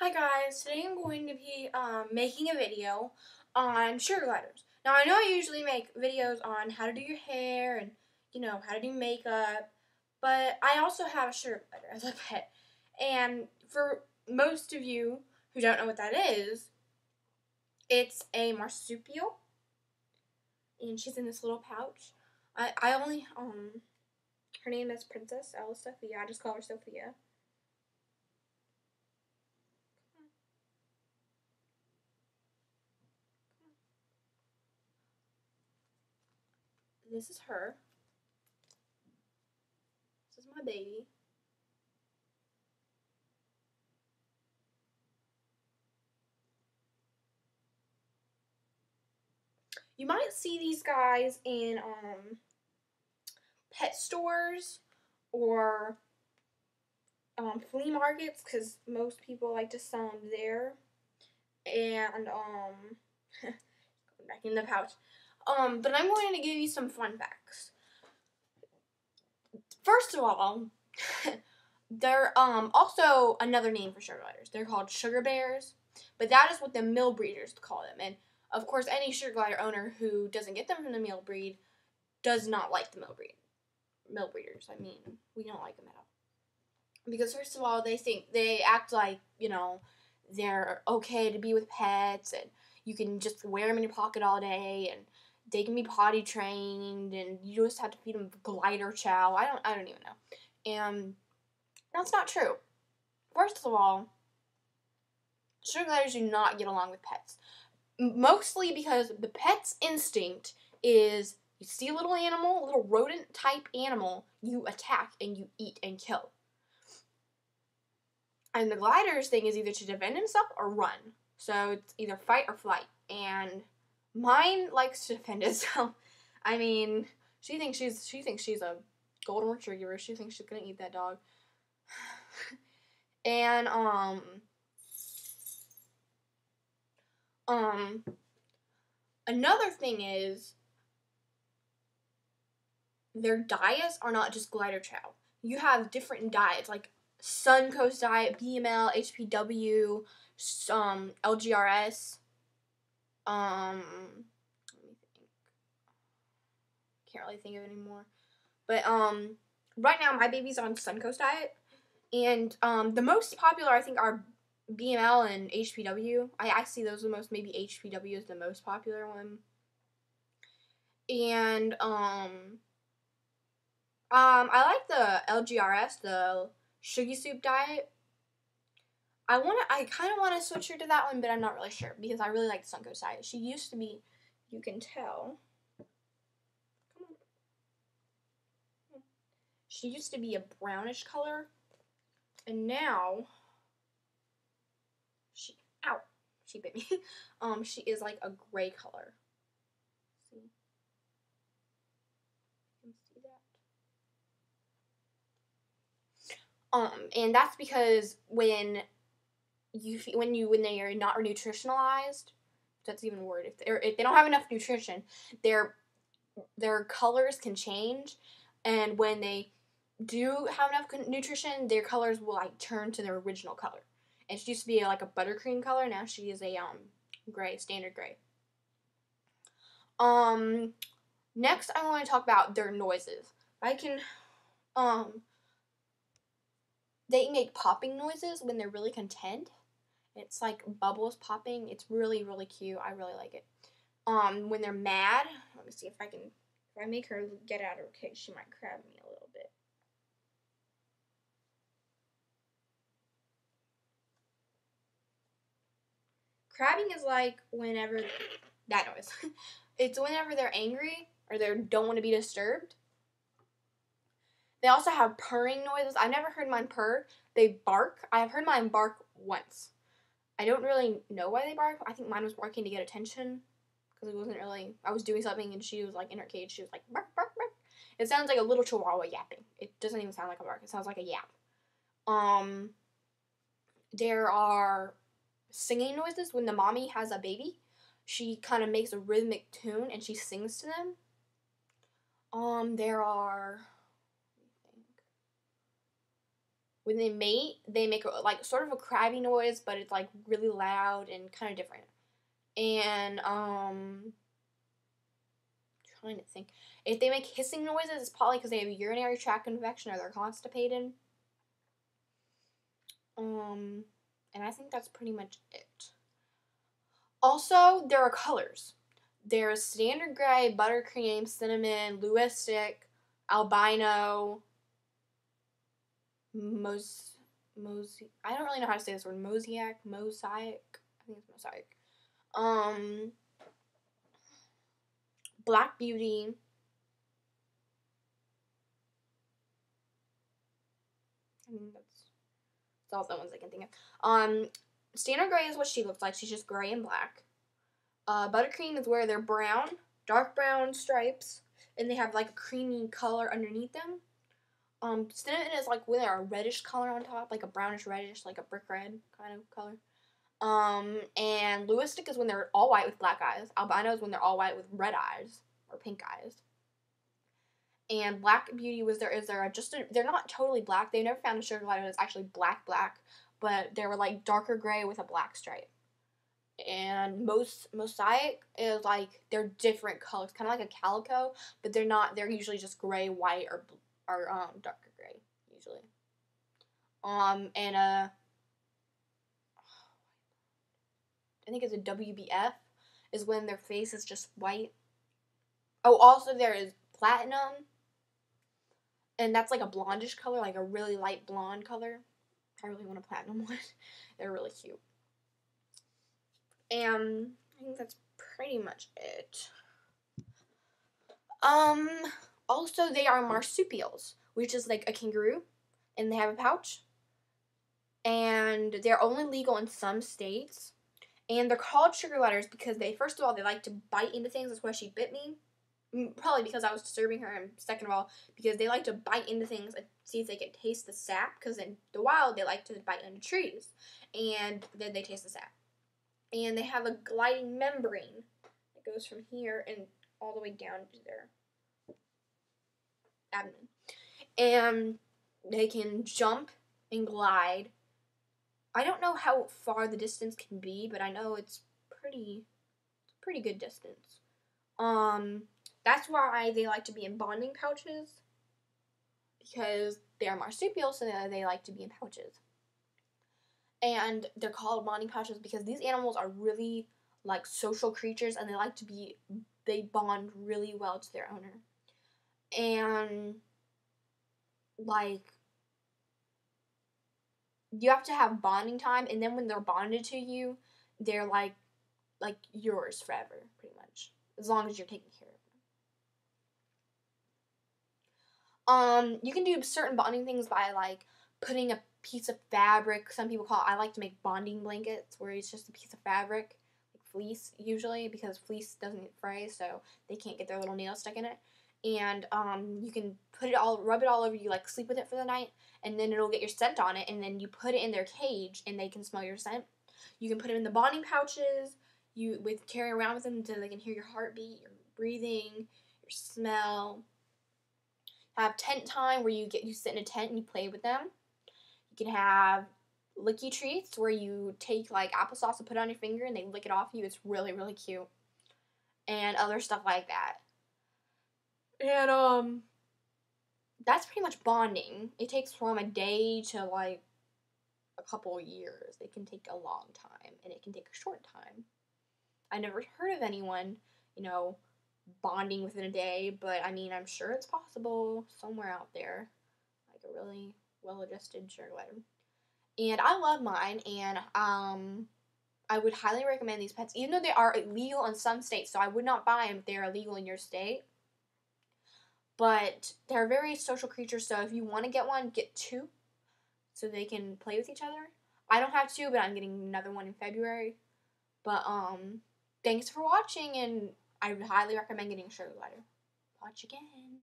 Hi guys, today I'm going to be making a video on sugar gliders. Now I know I usually make videos on how to do your hair and how to do makeup, but I also have a sugar glider as a pet. And for most of you who don't know what that is, it's a marsupial and she's in this little pouch. I only her name is Princess Ella Sophia. I just call her Sophia. This is her. This is my baby. You might see these guys in pet stores or flea markets because most people like to sell them there. And back in the pouch. But I'm going to give you some fun facts. First of all, they're also another name for sugar gliders. They're called sugar bears, but that is what the mill breeders call them. And of course, any sugar glider owner who doesn't get them from the mill breed does not like the mill breeders. I mean, we don't like them at all. Because first of all, they act like, they're okay to be with pets and you can just wear them in your pocket all day and they can be potty trained and you just have to feed them glider chow. I don't even know. And that's not true. First of all, sugar gliders do not get along with pets. Mostly because the pet's instinct is you see a little animal, a little rodent type animal, you attack and you eat and kill. And the glider's thing is either to defend himself or run. So it's either fight or flight. And mine likes to defend itself. I mean, she thinks she's a golden retriever. She thinks she's gonna eat that dog. And another thing is their diets are not just glider chow. You have different diets like Suncoast diet, BML, HPW, LGRS. Let me think. Can't really think of it anymore. But right now my baby's on Suncoast diet, and the most popular I think are BML and HPW. I see those the most. Maybe HPW is the most popular one. And I like the LGRS, the Shuggy Soup diet. I kind of want to switch her to that one, but I'm not really sure because I really like the Suncoast diet. She used to be, you can tell. Come on. She used to be a brownish color, and now she bit me. She is like a gray color. See? You can see that. And that's because when they are not nutritionalized, that's even a word. If they don't have enough nutrition, their colors can change, and when they do have enough nutrition, their colors will like turn to their original color. And she used to be like a buttercream color. Now she is a gray, standard gray. Next I want to talk about their noises. They make popping noises when they're really content. It's like bubbles popping. It's really, really cute. I really like it. When they're mad, let me see if I make her get out of her cage, she might crab me a little bit. Crabbing is like whenever, that noise. It's whenever they're angry or they don't want to be disturbed. They also have purring noises. I've never heard mine purr. They bark. I've heard mine bark once. I don't really know why they bark. I think mine was barking to get attention because it wasn't really, I was doing something and she was like in her cage. She was like bark, bark, bark. It sounds like a little chihuahua yapping. It doesn't even sound like a bark. It sounds like a yap. There are singing noises when the mommy has a baby. She kind of makes a rhythmic tune and she sings to them. There are, When they mate, they make like sort of a crabby noise, but it's like really loud and kind of different. And trying to think, if they make hissing noises, it's probably because they have a urinary tract infection or they're constipated. And I think that's pretty much it. Also, there are colors. There's standard gray, buttercream, cinnamon, Lewistic, albino, I don't really know how to say this word. Mosaic. I think it's mosaic. Black Beauty. I mean, that's all the ones I can think of. Standard gray is what she looks like. She's just gray and black. Buttercream is where they're brown, dark brown stripes, and they have like a creamy color underneath them. Cinnamon is like when they're a reddish color on top, like a brownish reddish, like a brick red kind of color. And Lewistic is when they're all white with black eyes. Albino is when they're all white with red eyes or pink eyes. And Black Beauty they're not totally black. They never found a sugar glider that's actually black, but they were like darker gray with a black stripe. And Mosaic is like, they're different colors, kind of like a calico, but they're usually just gray, white, or darker gray, usually. And I think it's a WBF, is when their face is just white. Oh, also there is Platinum, and that's like a blondish color, like a really light blonde color. I really want a Platinum one. They're really cute. And I think that's pretty much it. Also, they are marsupials, which is like a kangaroo, and they have a pouch. And they're only legal in some states. And they're called sugar gliders because first of all, they like to bite into things. That's why she bit me. Probably because I was disturbing her. And second of all, because they like to bite into things and see if they can taste the sap. Because in the wild, they like to bite into trees. And then they taste the sap. And they have a gliding membrane that goes from here and all the way down to their abdomen. And they can jump and glide. I don't know how far the distance can be, but I know it's pretty good distance. That's why they like to be in bonding pouches, because they are marsupials, so they like to be in pouches. And they're called bonding pouches because these animals are really like social creatures, and they bond really well to their owner. And like, you have to have bonding time, and then when they're bonded to you, they're like yours forever, pretty much, as long as you're taking care of them. You can do certain bonding things by like putting a piece of fabric. Some people I like to make bonding blankets where it's just a piece of fabric, like fleece usually, because fleece doesn't fray, so they can't get their little nails stuck in it. And you can rub it all over you, like sleep with it for the night, and then it'll get your scent on it, and then you put it in their cage, and they can smell your scent. You can put them in the bonding pouches, carry around with them until they can hear your heartbeat, your breathing, your smell. Have tent time where you sit in a tent and you play with them. You can have licky treats where you take like applesauce and put it on your finger and they lick it off you. It's really, really cute. And other stuff like that. And that's pretty much bonding. It takes from a day to like a couple years. It can take a long time, and it can take a short time. I never heard of anyone, bonding within a day, but I mean, I'm sure it's possible somewhere out there. Like a really well-adjusted sugar glider. And I love mine, and I would highly recommend these pets, even though they are illegal in some states, so I would not buy them if they're illegal in your state. But they're very social creatures, so if you want to get one, get two, so they can play with each other. I don't have two, but I'm getting another one in February. But thanks for watching, and I would highly recommend getting a sugar glider. Watch again.